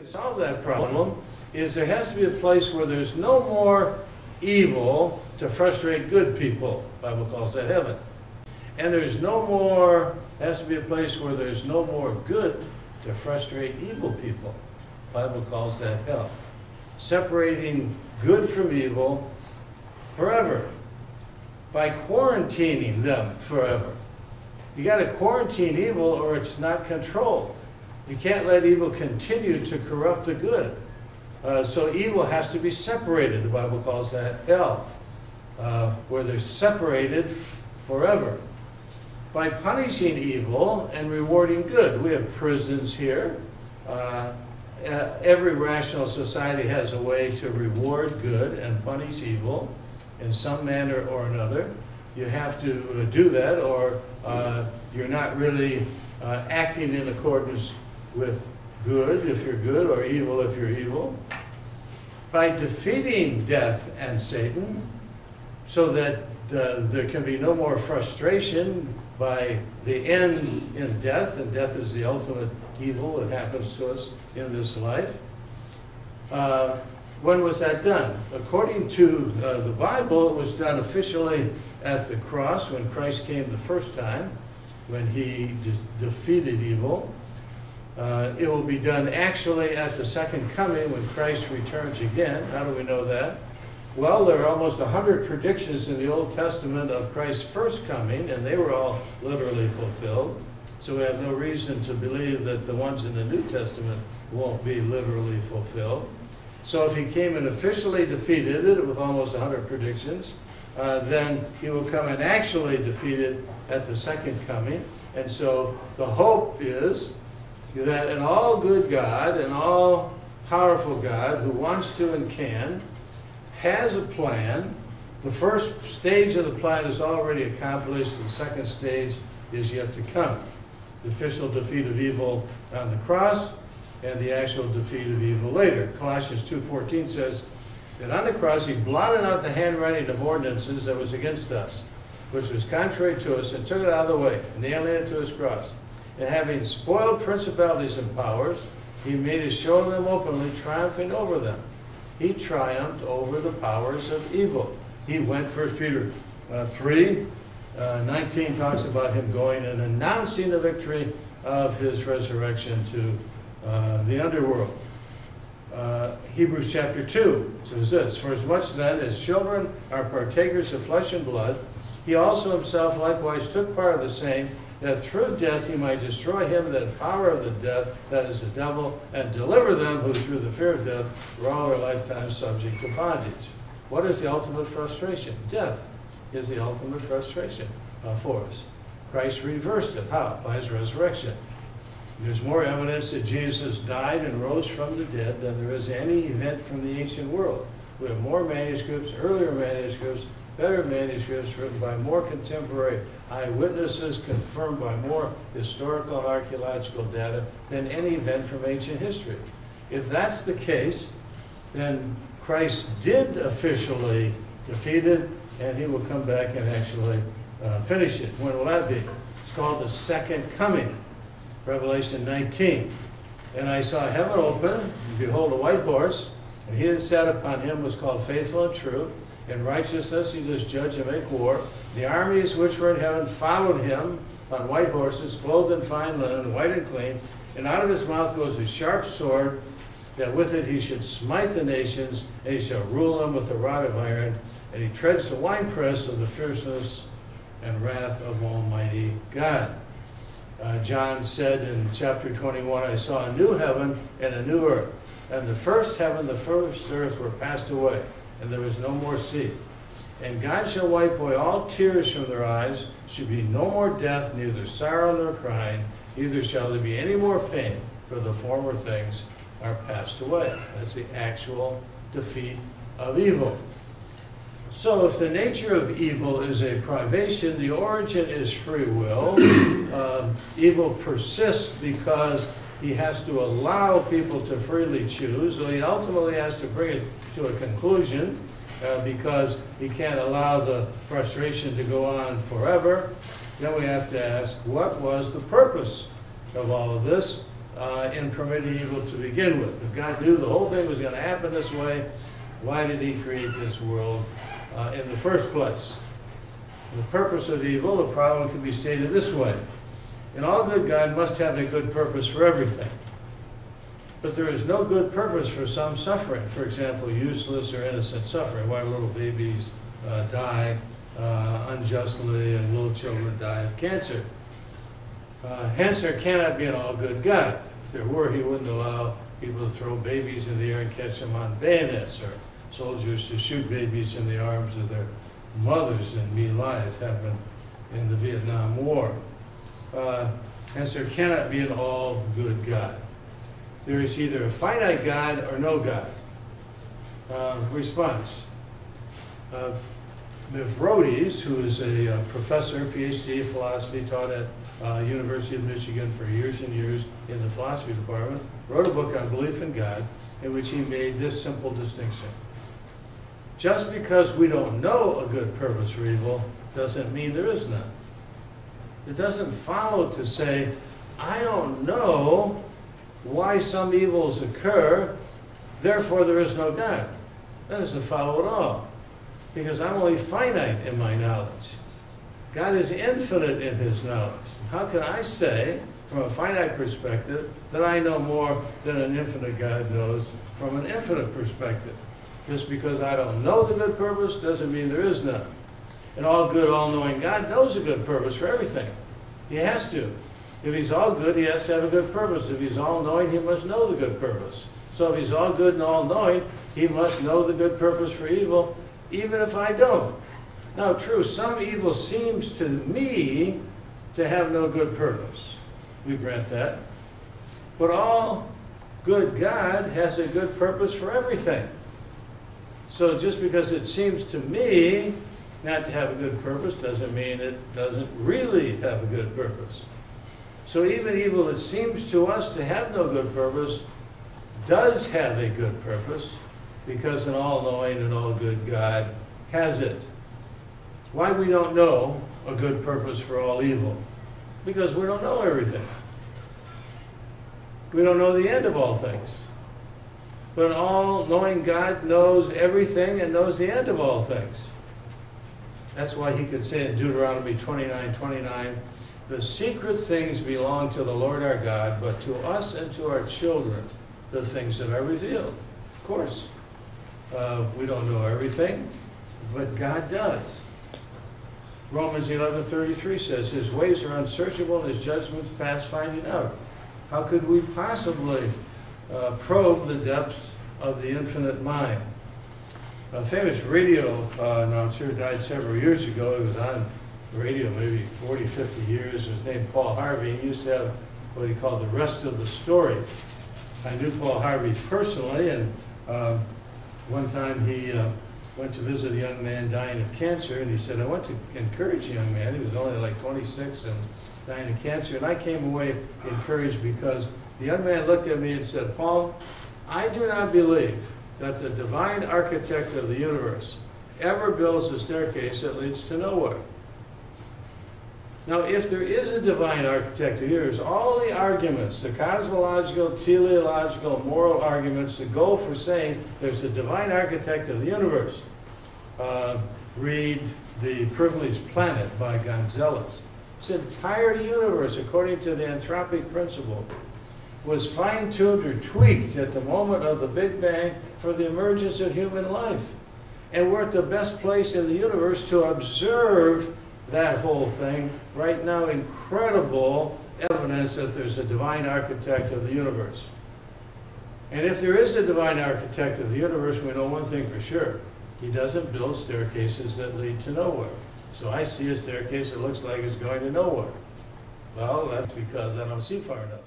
can solve that problem is there has to be a place where there's no more evil to frustrate good people. The Bible calls that heaven. And there's no more, has to be a place where there's no more good to frustrate evil people. The Bible calls that hell. Separating good from evil forever by quarantining them forever. You got to quarantine evil or it's not controlled. You can't let evil continue to corrupt the good. So evil has to be separated. The Bible calls that hell, where they're separated forever. By punishing evil and rewarding good. We have prisons here. Every rational society has a way to reward good and punish evil in some manner or another. You have to do that, or you're not really acting in accordance with good if you're good, or evil if you're evil. By defeating death and Satan, so that there can be no more frustration by the end in death, and death is the ultimate evil that happens to us in this life. When was that done? According to the Bible, it was done officially at the cross when Christ came the first time, when he defeated evil. It will be done actually at the second coming when Christ returns again. How do we know that? Well, there are almost 100 predictions in the Old Testament of Christ's first coming, and they were all literally fulfilled. So we have no reason to believe that the ones in the New Testament won't be literally fulfilled. So if he came and officially defeated it with almost 100 predictions, then he will come and actually defeat it at the second coming. And so the hope is that an all-good God, an all-powerful God who wants to and can, has a plan. The first stage of the plan is already accomplished. The second stage is yet to come. The official defeat of evil on the cross and the actual defeat of evil later. Colossians 2:14 says that on the cross he blotted out the handwriting of ordinances that was against us, which was contrary to us, and took it out of the way, nailing it to his cross. And having spoiled principalities and powers, he made a show of them openly, triumphing over them. He triumphed over the powers of evil. He went, 1 Peter 3:19 talks about him going and announcing the victory of his resurrection to the underworld. Hebrews chapter 2 says this, "For as much then as children are partakers of flesh and blood, he also himself likewise took part of the same, that through death he might destroy him that power of the death, that is the devil, and deliver them who through the fear of death were all their lifetime subject to bondage." What is the ultimate frustration? Death is the ultimate frustration for us. Christ reversed it. How? By his resurrection. There's more evidence that Jesus died and rose from the dead than there is any event from the ancient world. We have more manuscripts, earlier manuscripts, better manuscripts written by more contemporary eyewitnesses, confirmed by more historical and archaeological data than any event from ancient history. If that's the case, then Christ did officially defeat it, and he will come back and actually finish it. When will that be? It's called the second coming. Revelation 19. "And I saw heaven open, and behold a white horse, and he that sat upon him was called Faithful and True. In righteousness he does judge and make war. The armies which were in heaven followed him on white horses, clothed in fine linen, white and clean. And out of his mouth goes a sharp sword, that with it he should smite the nations, and he shall rule them with a rod of iron. And he treads the winepress of the fierceness and wrath of Almighty God." John said in chapter 21, "I saw a new heaven and a new earth. And the first heaven, the first earth were passed away, and there was no more sea. And God shall wipe away all tears from their eyes. Should be no more death, neither sorrow nor crying, neither shall there be any more pain, for the former things are passed away." That's the actual defeat of evil. So if the nature of evil is a privation, the origin is free will. Evil persists because he has to allow people to freely choose, so he ultimately has to bring it to a conclusion because he can't allow the frustration to go on forever. Then we have to ask, what was the purpose of all of this? in permitting evil to begin with? If God knew the whole thing was going to happen this way, why did he create this world in the first place? The purpose of evil, the problem can be stated this way. An all good God must have a good purpose for everything. But there is no good purpose for some suffering. For example, useless or innocent suffering. Why little babies die unjustly and little children die of cancer. Hence, there cannot be an all good God. If there were, he wouldn't allow people to throw babies in the air and catch them on bayonets, or soldiers to shoot babies in the arms of their mothers in My Lai, as happened in the Vietnam War. Hence, there cannot be an all good God. There is either a finite God or no God. Response. Mavrodes, who is a professor, PhD, philosophy, taught at University of Michigan for years and years in the philosophy department, wrote a book on belief in God in which he made this simple distinction. Just because we don't know a good purpose for evil doesn't mean there is none. It doesn't follow to say, I don't know why some evils occur, therefore there is no God. That doesn't follow at all, because I'm only finite in my knowledge. God is infinite in his knowledge. How can I say, from a finite perspective, that I know more than an infinite God knows from an infinite perspective? Just because I don't know the good purpose doesn't mean there is none. An all good, all-knowing God knows a good purpose for everything. He has to. If he's all good, he has to have a good purpose. If he's all-knowing, he must know the good purpose. So if he's all good and all-knowing, he must know the good purpose for evil, even if I don't. Now, true, some evil seems to me to have no good purpose. We grant that. But all good God has a good purpose for everything. So just because it seems to me not to have a good purpose doesn't mean it doesn't really have a good purpose. So even evil that seems to us to have no good purpose does have a good purpose, because an all-knowing and all-good God has it. Why we don't know a good purpose for all evil? Because we don't know everything. We don't know the end of all things. But an all-knowing God knows everything and knows the end of all things. That's why he could say in Deuteronomy 29:29, the secret things belong to the Lord our God, but to us and to our children, the things that are revealed. Of course, we don't know everything, but God does. Romans 11:33 says, his ways are unsearchable and his judgments past finding out. How could we possibly probe the depths of the infinite mind? A famous radio announcer died several years ago. He was on radio maybe 40, 50 years. His name Paul Harvey. He used to have what he called the rest of the story. I knew Paul Harvey personally, and one time he went to visit a young man dying of cancer, and he said, I went to encourage a young man. He was only like 26 and dying of cancer, and I came away encouraged because the young man looked at me and said, Paul, I do not believe that the divine architect of the universe ever builds a staircase that leads to nowhere. Now, if there is a divine architect of the universe, all the arguments, the cosmological, teleological, moral arguments that go for saying there's a divine architect of the universe, read The Privileged Planet by Gonzalez. This entire universe, according to the anthropic principle, was fine-tuned or tweaked at the moment of the Big Bang for the emergence of human life. And we're at the best place in the universe to observe that whole thing. Right now, incredible evidence that there's a divine architect of the universe. And if there is a divine architect of the universe, we know one thing for sure. He doesn't build staircases that lead to nowhere. So I see a staircase that looks like it's going to nowhere. Well, that's because I don't see far enough.